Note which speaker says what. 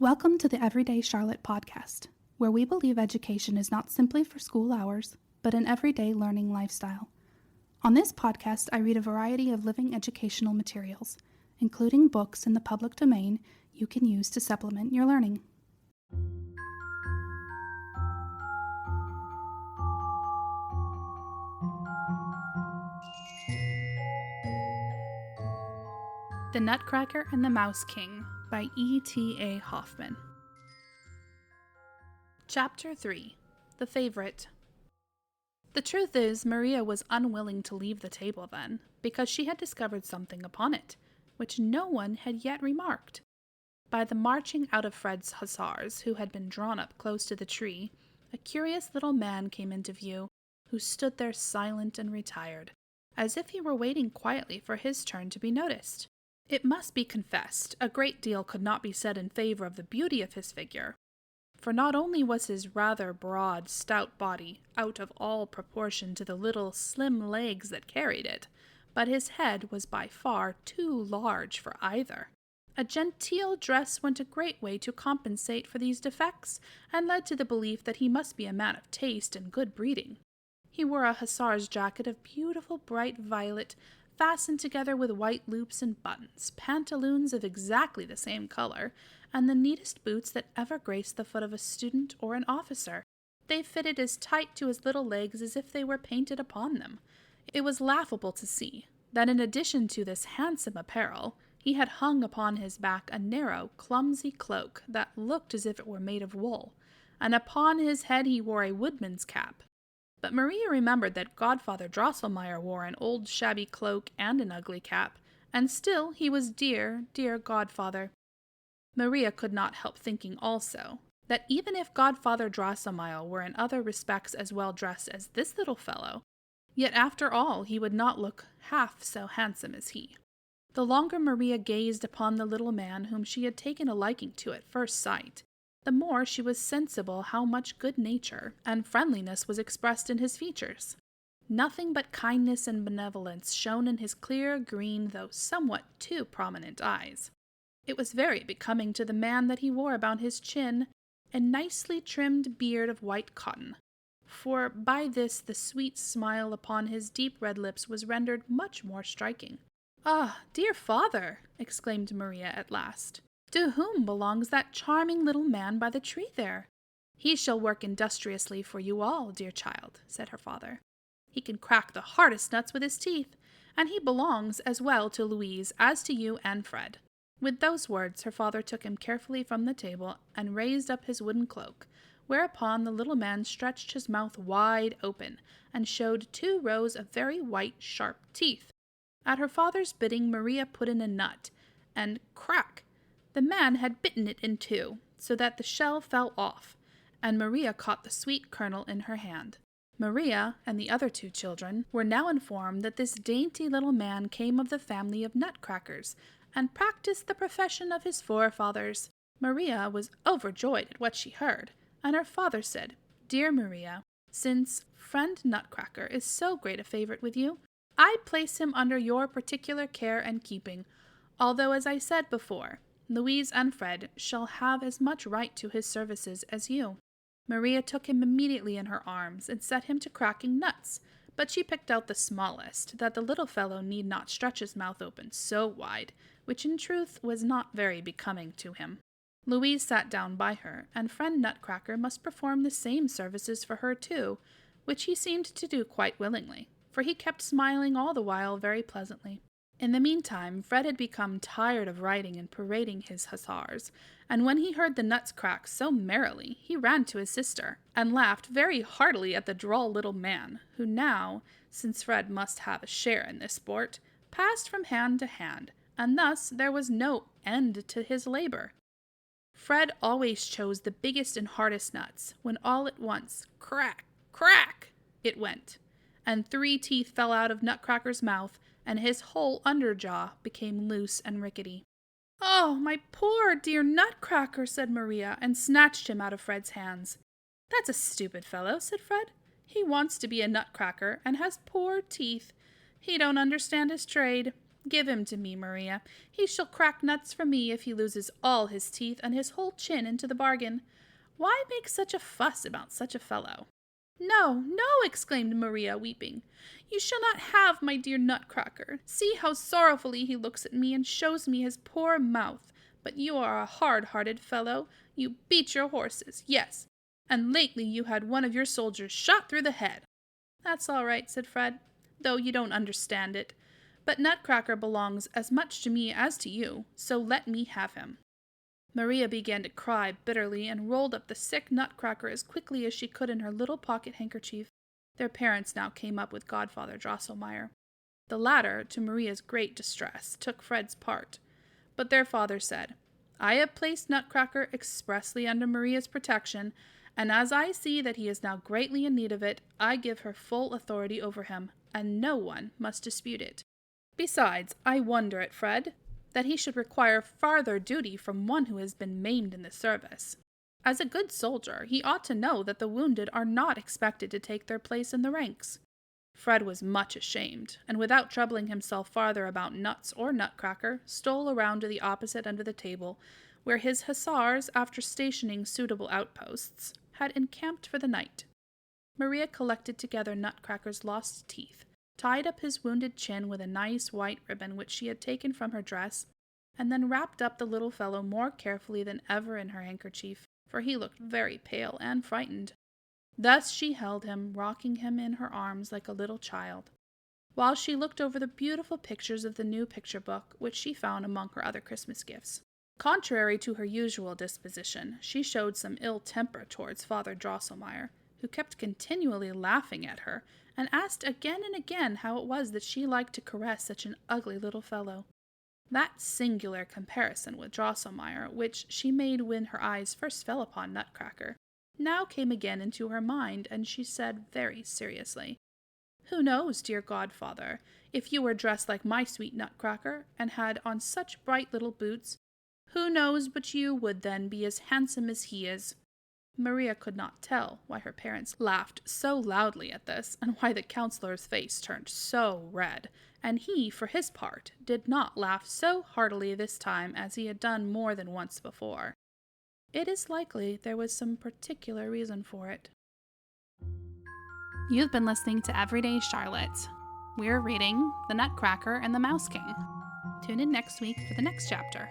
Speaker 1: Welcome to the Everyday Charlotte podcast, where we believe education is not simply for school hours, but an everyday learning lifestyle. On this podcast, I read a variety of living educational materials, including books in the public domain you can use to supplement your learning. The Nutcracker and the Mouse King by E.T.A. Hoffman. Chapter 3. The Favorite. The truth is, Maria was unwilling to leave the table then, because she had discovered something upon it, which no one had yet remarked. By the marching out of Fred's hussars, who had been drawn up close to the tree, a curious little man came into view, who stood there silent and retired, as if he were waiting quietly for his turn to be noticed. It must be confessed, a great deal could not be said in favor of the beauty of his figure, for not only was his rather broad, stout body out of all proportion to the little, slim legs that carried it, but his head was by far too large for either. A genteel dress went a great way to compensate for these defects, and led to the belief that he must be a man of taste and good breeding. He wore a hussar's jacket of beautiful bright violet, fastened together with white loops and buttons, pantaloons of exactly the same color, and the neatest boots that ever graced the foot of a student or an officer. They fitted as tight to his little legs as if they were painted upon them. It was laughable to see that in addition to this handsome apparel, he had hung upon his back a narrow, clumsy cloak that looked as if it were made of wool, and upon his head he wore a woodman's cap. But Maria remembered that Godfather Drosselmeyer wore an old shabby cloak and an ugly cap, and still he was dear, dear Godfather. Maria could not help thinking also that even if Godfather Drosselmeyer were in other respects as well dressed as this little fellow, yet after all he would not look half so handsome as he. The longer Maria gazed upon the little man whom she had taken a liking to at first sight, the more she was sensible how much good nature and friendliness was expressed in his features. Nothing but kindness and benevolence shone in his clear, green, though somewhat too prominent eyes. It was very becoming to the man that he wore about his chin a nicely trimmed beard of white cotton, for by this the sweet smile upon his deep red lips was rendered much more striking. "Ah, dear father!" exclaimed Maria at last. "To whom belongs that charming little man by the tree there?" "He shall work industriously for you all, dear child," said her father. "He can crack the hardest nuts with his teeth, and he belongs as well to Louise as to you and Fred." With those words her father took him carefully from the table and raised up his wooden cloak, whereupon the little man stretched his mouth wide open and showed 2 rows of very white, sharp teeth. At her father's bidding Maria put in a nut, and crack! The man had bitten it in 2, so that the shell fell off, and Maria caught the sweet kernel in her hand. Maria and the other 2 children were now informed that this dainty little man came of the family of Nutcrackers, and practiced the profession of his forefathers. Maria was overjoyed at what she heard, and her father said, "Dear Maria, since friend Nutcracker is so great a favorite with you, I place him under your particular care and keeping, although, as I said before, Louise and Fred shall have as much right to his services as you." Maria took him immediately in her arms and set him to cracking nuts, but she picked out the smallest, that the little fellow need not stretch his mouth open so wide, which in truth was not very becoming to him. Louise sat down by her, and friend Nutcracker must perform the same services for her too, which he seemed to do quite willingly, for he kept smiling all the while very pleasantly. In the meantime, Fred had become tired of riding and parading his hussars, and when he heard the nuts crack so merrily, he ran to his sister, and laughed very heartily at the droll little man, who now, since Fred must have a share in this sport, passed from hand to hand, and thus there was no end to his labor. Fred always chose the biggest and hardest nuts, when all at once, crack, crack, it went, and 3 teeth fell out of Nutcracker's mouth, and his whole under jaw became loose and rickety. "Oh, my poor dear Nutcracker," said Maria, and snatched him out of Fred's hands. "That's a stupid fellow," said Fred. "He wants to be a Nutcracker, and has poor teeth. He don't understand his trade. Give him to me, Maria. He shall crack nuts for me if he loses all his teeth and his whole chin into the bargain. Why make such a fuss about such a fellow?" "No, no," exclaimed Maria, weeping. "You shall not have my dear Nutcracker. See how sorrowfully he looks at me and shows me his poor mouth. But you are a hard-hearted fellow. You beat your horses, yes, and lately you had one of your soldiers shot through the head." "That's all right," said Fred, "though you don't understand it. But Nutcracker belongs as much to me as to you, so let me have him." Maria began to cry bitterly and rolled up the sick Nutcracker as quickly as she could in her little pocket handkerchief. Their parents now came up with Godfather Drosselmeyer. The latter, to Maria's great distress, took Fred's part. But their father said, "I have placed Nutcracker expressly under Maria's protection, and as I see that he is now greatly in need of it, I give her full authority over him, and no one must dispute it. Besides, I wonder at Fred, that he should require farther duty from one who has been maimed in the service. As a good soldier, he ought to know that the wounded are not expected to take their place in the ranks." Fred was much ashamed, and without troubling himself farther about nuts or Nutcracker, stole around to the opposite end of the table, where his hussars, after stationing suitable outposts, had encamped for the night. Maria collected together Nutcracker's lost teeth, tied up his wounded chin with a nice white ribbon which she had taken from her dress, and then wrapped up the little fellow more carefully than ever in her handkerchief, for he looked very pale and frightened. Thus she held him, rocking him in her arms like a little child, while she looked over the beautiful pictures of the new picture book which she found among her other Christmas gifts. Contrary to her usual disposition, she showed some ill temper towards Father Drosselmeyer, who kept continually laughing at her, and asked again and again how it was that she liked to caress such an ugly little fellow. That singular comparison with Drosselmeyer, which she made when her eyes first fell upon Nutcracker, now came again into her mind, and she said very seriously, "Who knows, dear godfather, if you were dressed like my sweet Nutcracker, and had on such bright little boots, who knows but you would then be as handsome as he is?" Maria could not tell why her parents laughed so loudly at this, and why the counselor's face turned so red, and he, for his part, did not laugh so heartily this time as he had done more than once before. It is likely there was some particular reason for it. You've been listening to Everyday Charlotte. We're reading The Nutcracker and the Mouse King. Tune in next week for the next chapter.